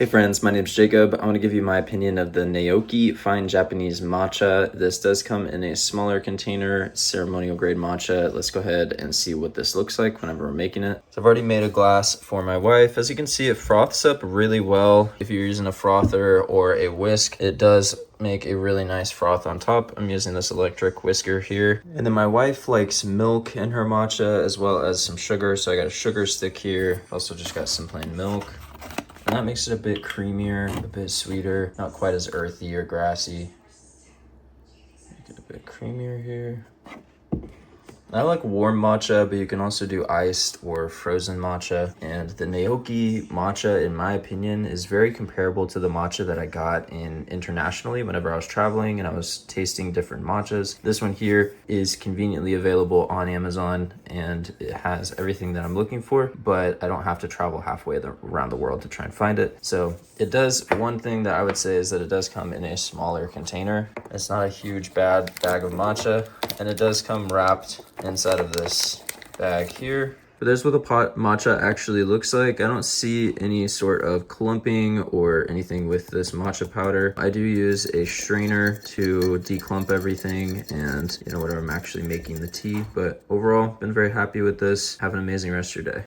Hey friends, my name's Jacob. I want to give you my opinion of the Naoki Fine Japanese Matcha. This does come in a smaller container, ceremonial grade matcha. Let's go ahead and see what this looks like whenever we're making it. So I've already made a glass for my wife. As you can see, it froths up really well. If you're using a frother or a whisk, it does make a really nice froth on top. I'm using this electric whisker here. And then my wife likes milk in her matcha as well as some sugar. So I got a sugar stick here. Also just got some plain milk. And that makes it a bit creamier, a bit sweeter, not quite as earthy or grassy. Make it a bit creamier here. I like warm matcha, but you can also do iced or frozen matcha. And the Naoki matcha, in my opinion, is very comparable to the matcha that I got in internationally whenever I was traveling and I was tasting different matchas. This one here is conveniently available on Amazon and it has everything that I'm looking for, but I don't have to travel halfway around the world to try and find it. So it does, one thing that I would say is that it does come in a smaller container. It's not a huge bag of matcha, and it does come wrapped inside of this bag here. But there's what the pot matcha actually looks like. I don't see any sort of clumping or anything with this matcha powder. I do use a strainer to declump everything and, whenever I'm actually making the tea. But overall, been very happy with this. Have an amazing rest of your day.